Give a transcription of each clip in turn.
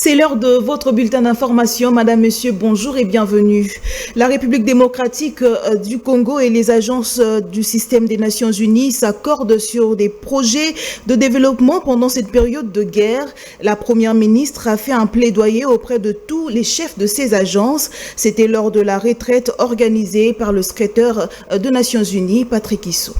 C'est l'heure de votre bulletin d'information. Madame, Monsieur, bonjour et bienvenue. La République démocratique du Congo et les agences du système des Nations Unies s'accordent sur des projets de développement pendant cette période de guerre. La Première ministre a fait un plaidoyer auprès de tous les chefs de ces agences. C'était lors de la retraite organisée par le secrétaire des Nations Unies, Patrick Issou.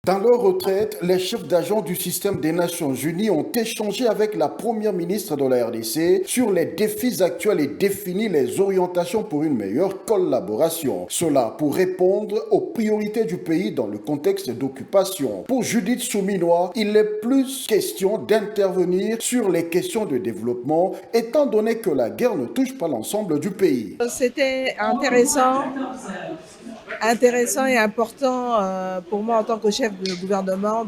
Dans leur retraite, les chefs d'agents du système des Nations Unies ont échangé avec la première ministre de la RDC sur les défis actuels et défini les orientations pour une meilleure collaboration. Cela pour répondre aux priorités du pays dans le contexte d'occupation. Pour Judith Souminois, il est plus question d'intervenir sur les questions de développement, étant donné que la guerre ne touche pas l'ensemble du pays. C'était intéressant et important pour moi en tant que chef de gouvernement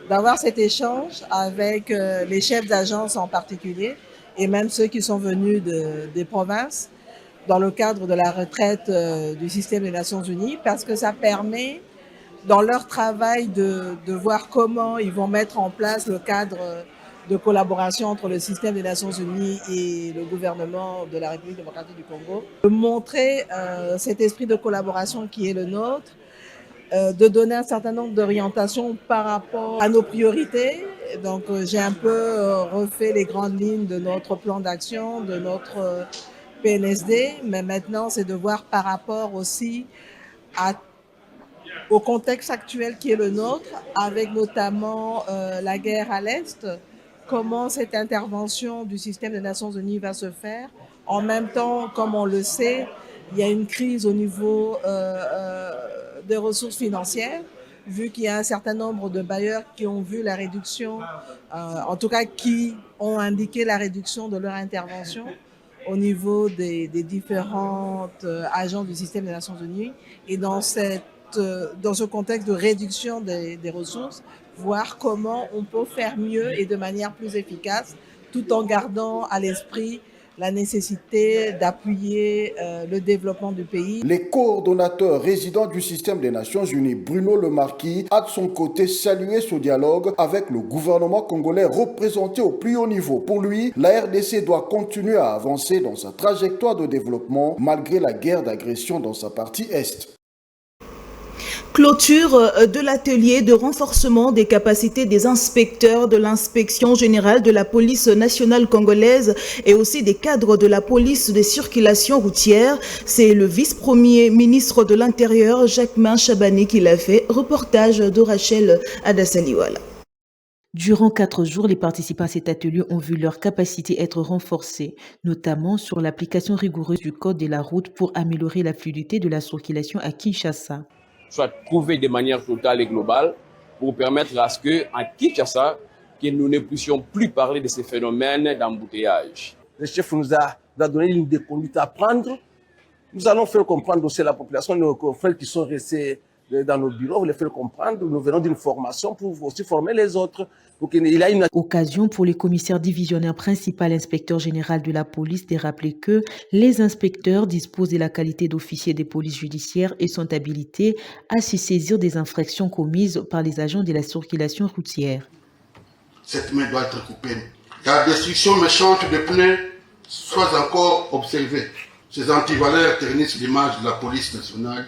d'avoir cet échange avec les chefs d'agence en particulier et même ceux qui sont venus des provinces dans le cadre de la retraite du système des Nations Unies, parce que ça permet dans leur travail de voir comment ils vont mettre en place le cadre de collaboration entre le système des Nations Unies et le gouvernement de la République démocratique du Congo, de montrer cet esprit de collaboration qui est le nôtre, de donner un certain nombre d'orientations par rapport à nos priorités. Donc j'ai un peu refait les grandes lignes de notre plan d'action, de notre PNSD, mais maintenant c'est de voir par rapport aussi au contexte actuel qui est le nôtre, avec notamment la guerre à l'Est, comment cette intervention du système des Nations Unies va se faire. En même temps, comme on le sait, il y a une crise au niveau des ressources financières, vu qu'il y a un certain nombre de bailleurs qui ont vu la réduction, en tout cas qui ont indiqué la réduction de leur intervention au niveau des différentes agents du système des Nations Unies. Et dans ce contexte de réduction des ressources, voir comment on peut faire mieux et de manière plus efficace, tout en gardant à l'esprit la nécessité d'appuyer le développement du pays. Les coordonnateurs résidents du système des Nations Unies, Bruno Lemarquis, a de son côté salué ce dialogue avec le gouvernement congolais représenté au plus haut niveau. Pour lui, la RDC doit continuer à avancer dans sa trajectoire de développement malgré la guerre d'agression dans sa partie Est. Clôture de l'atelier de renforcement des capacités des inspecteurs de l'inspection générale de la police nationale congolaise et aussi des cadres de la police des circulations routières. C'est le vice-premier ministre de l'Intérieur, Jacquemain Chabani, qui l'a fait. Reportage de Rachel Adassaliwala. Durant 4 jours, les participants à cet atelier ont vu leur capacité être renforcée, notamment sur l'application rigoureuse du code de la route pour améliorer la fluidité de la circulation à Kinshasa. Soit trouver de manière totale et globale pour permettre à ce qu'à Kinshasa, que nous ne puissions plus parler de ces phénomènes d'embouteillage. Le chef nous a donné une des conduites à prendre. Nous allons faire comprendre aussi à la population, nos confrères qui sont restés dans nos bureaux, les faire comprendre. Nous venons d'une formation pour aussi former les autres. Donc, il a une occasion pour les commissaires divisionnaires principaux, inspecteur général de la police, de rappeler que les inspecteurs disposent de la qualité d'officier des polices judiciaires et sont habilités à se saisir des infractions commises par les agents de la circulation routière. Cette main doit être coupée. La destruction méchante des pneus soit encore observée. Ces antivaleurs ternissent l'image de la police nationale.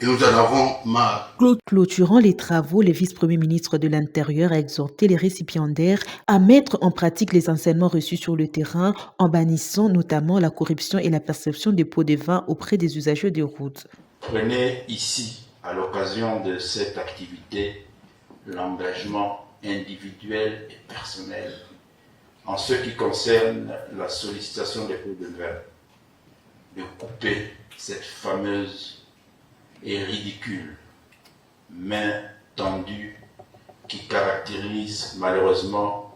Et nous en avons marre. Clôturant les travaux, le vice-premier ministre de l'Intérieur a exhorté les récipiendaires à mettre en pratique les enseignements reçus sur le terrain en bannissant notamment la corruption et la perception des pots de vin auprès des usagers des routes. Prenez ici, à l'occasion de cette activité, l'engagement individuel et personnel en ce qui concerne la sollicitation des pots de vin, de couper cette fameuse et ridicule main tendue qui caractérise malheureusement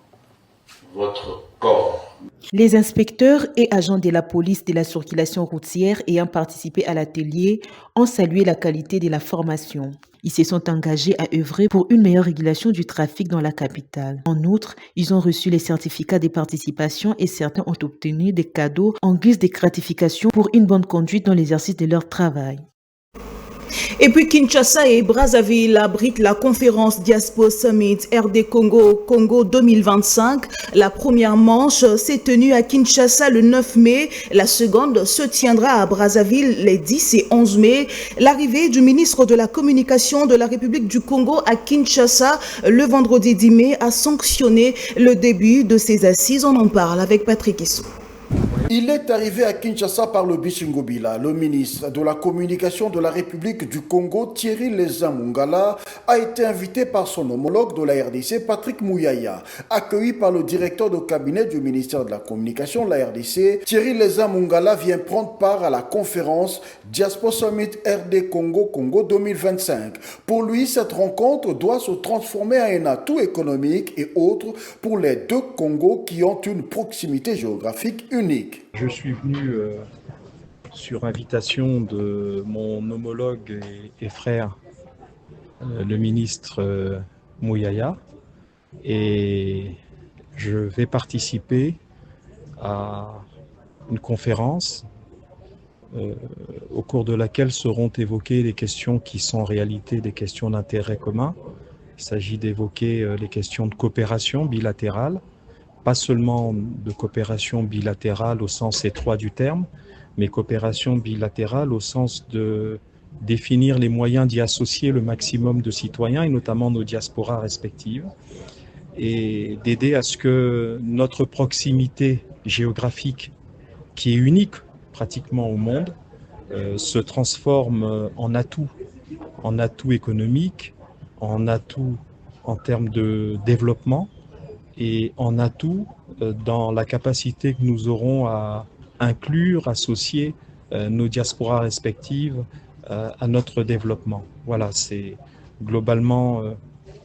votre corps. Les inspecteurs et agents de la police de la circulation routière ayant participé à l'atelier ont salué la qualité de la formation. Ils se sont engagés à œuvrer pour une meilleure régulation du trafic dans la capitale. En outre, ils ont reçu les certificats de participation et certains ont obtenu des cadeaux en guise de gratification pour une bonne conduite dans l'exercice de leur travail. Et puis Kinshasa et Brazzaville abritent la conférence Diaspo Summit RD Congo 2025. La première manche s'est tenue à Kinshasa le 9 mai. La seconde se tiendra à Brazzaville les 10 et 11 mai. L'arrivée du ministre de la Communication de la République du Congo à Kinshasa le vendredi 10 mai a sanctionné le début de ces assises. On en parle avec Patrick Issou. Il est arrivé à Kinshasa par le Bisingobila. Le ministre de la Communication de la République du Congo, Thierry Leza Mungala, a été invité par son homologue de la RDC, Patrick Mouyaya. Accueilli par le directeur de cabinet du ministère de la Communication de la RDC, Thierry Leza Mungala vient prendre part à la conférence Diaspo Summit RD Congo 2025. Pour lui, cette rencontre doit se transformer en un atout économique et autre pour les deux Congos qui ont une proximité géographique unique. Je suis venu sur invitation de mon homologue et frère, le ministre Mouyaya, et je vais participer à une conférence au cours de laquelle seront évoquées les questions qui sont en réalité des questions d'intérêt commun. Il s'agit d'évoquer les questions de coopération bilatérale, pas seulement de coopération bilatérale au sens étroit du terme, mais coopération bilatérale au sens de définir les moyens d'y associer le maximum de citoyens, et notamment nos diasporas respectives, et d'aider à ce que notre proximité géographique, qui est unique pratiquement au monde, se transforme en atout économique, en atout en termes de développement, et en atout dans la capacité que nous aurons à inclure, associer nos diasporas respectives à notre développement. Voilà, c'est globalement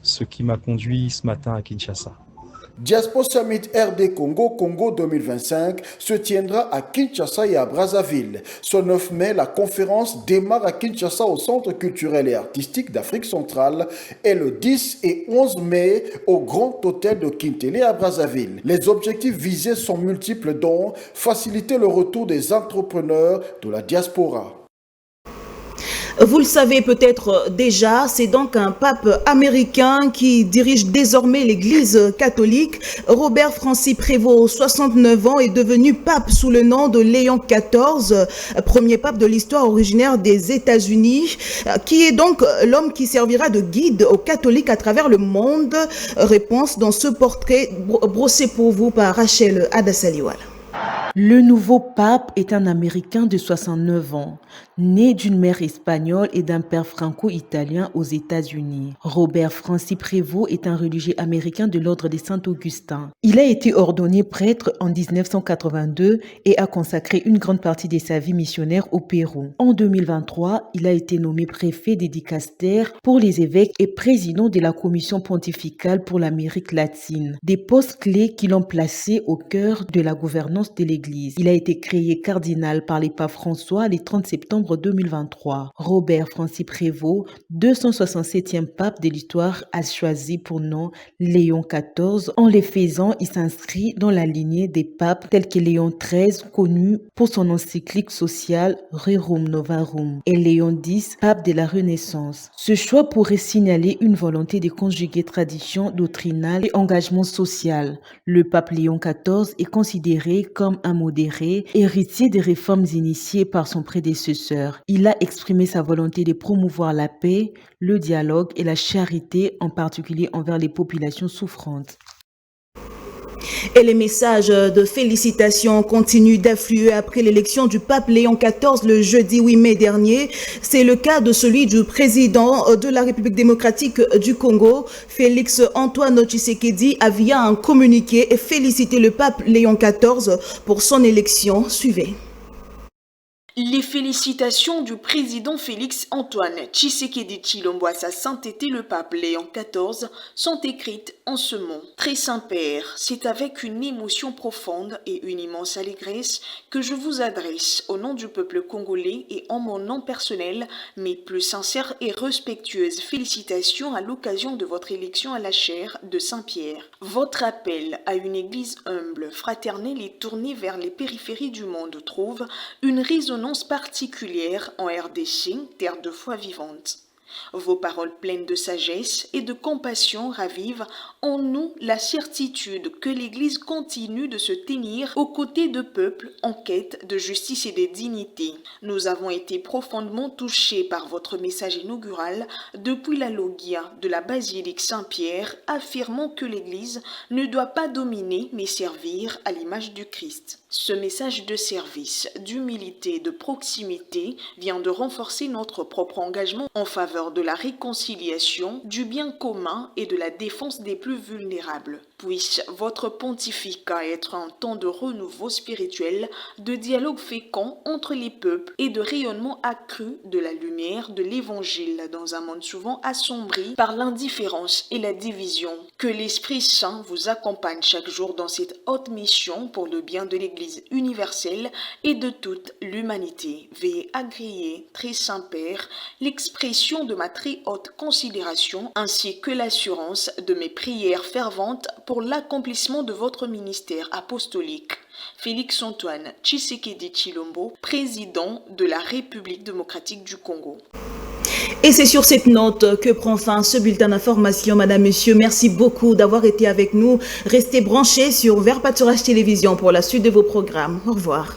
ce qui m'a conduit ce matin à Kinshasa. Diaspo Summit RD Congo 2025 se tiendra à Kinshasa et à Brazzaville. Ce 9 mai, la conférence démarre à Kinshasa au Centre culturel et artistique d'Afrique centrale et le 10 et 11 mai au Grand Hôtel de Kintélé à Brazzaville. Les objectifs visés sont multiples dont faciliter le retour des entrepreneurs de la diaspora. Vous le savez peut-être déjà, c'est donc un pape américain qui dirige désormais l'Église catholique. Robert Francis Prévost, 69 ans, est devenu pape sous le nom de Léon XIV, premier pape de l'histoire originaire des États-Unis, qui est donc l'homme qui servira de guide aux catholiques à travers le monde. Réponse dans ce portrait brossé pour vous par Rachel Adassaliwala. Le nouveau pape est un Américain de 69 ans, né d'une mère espagnole et d'un père franco-italien aux États-Unis. Robert Francis Prévost est un religieux américain de l'ordre des Saint-Augustin. Il a été ordonné prêtre en 1982 et a consacré une grande partie de sa vie missionnaire au Pérou. En 2023, il a été nommé préfet des dicastères pour les évêques et président de la commission pontificale pour l'Amérique latine, des postes clés qui l'ont placé au cœur de la gouvernance de l'Église. Il a été créé cardinal par les papes François le 30 septembre 2023. Robert Francis Prévost, 267e pape de l'histoire, a choisi pour nom Léon XIV. En les faisant, il s'inscrit dans la lignée des papes tels que Léon XIII, connu pour son encyclique sociale Rerum Novarum, et Léon X, pape de la Renaissance. Ce choix pourrait signaler une volonté de conjuguer tradition doctrinale et engagement social. Le pape Léon XIV est considéré comme un modéré, héritier des réformes initiées par son prédécesseur. Il a exprimé sa volonté de promouvoir la paix, le dialogue et la charité, en particulier envers les populations souffrantes. Et les messages de félicitations continuent d'affluer après l'élection du pape Léon XIV le jeudi 8 mai dernier. C'est le cas de celui du président de la République démocratique du Congo, Félix Antoine Tshisekedi, a via un communiqué félicité le pape Léon XIV pour son élection. Suivez. Les félicitations du président Félix Antoine Tshisekedi Tshilombo à sa sainteté le pape Léon XIV sont écrites en ce mot. Très Saint-Père, c'est avec une émotion profonde et une immense allégresse que je vous adresse au nom du peuple congolais et en mon nom personnel mes plus sincères et respectueuses félicitations à l'occasion de votre élection à la chaire de Saint-Pierre. Votre appel à une église humble, fraternelle et tournée vers les périphéries du monde trouve une résonance résonance particulière en RDC, terre de foi vivante. Vos paroles pleines de sagesse et de compassion ravivent en nous la certitude que l'Église continue de se tenir aux côtés de peuples en quête de justice et de dignité. Nous avons été profondément touchés par votre message inaugural depuis la Loggia de la basilique Saint-Pierre, affirmant que l'Église ne doit pas dominer mais servir à l'image du Christ. Ce message de service, d'humilité et de proximité vient de renforcer notre propre engagement en faveur de la réconciliation, du bien commun et de la défense des plus vulnérables. Puisse votre pontificat être un temps de renouveau spirituel, de dialogue fécond entre les peuples et de rayonnement accru de la lumière de l'Évangile dans un monde souvent assombri par l'indifférence et la division. Que l'Esprit Saint vous accompagne chaque jour dans cette haute mission pour le bien de l'Église universelle et de toute l'humanité. Veuillez agréer, très Saint-Père, l'expression de ma très haute considération ainsi que l'assurance de mes prières ferventes pour l'accomplissement de votre ministère apostolique. Félix Antoine Tshisekedi Tshilombo, président de la République démocratique du Congo. Et c'est sur cette note que prend fin ce bulletin d'information. Madame, Monsieur, merci beaucoup d'avoir été avec nous. Restez branchés sur Vert Pâturage Télévision pour la suite de vos programmes. Au revoir.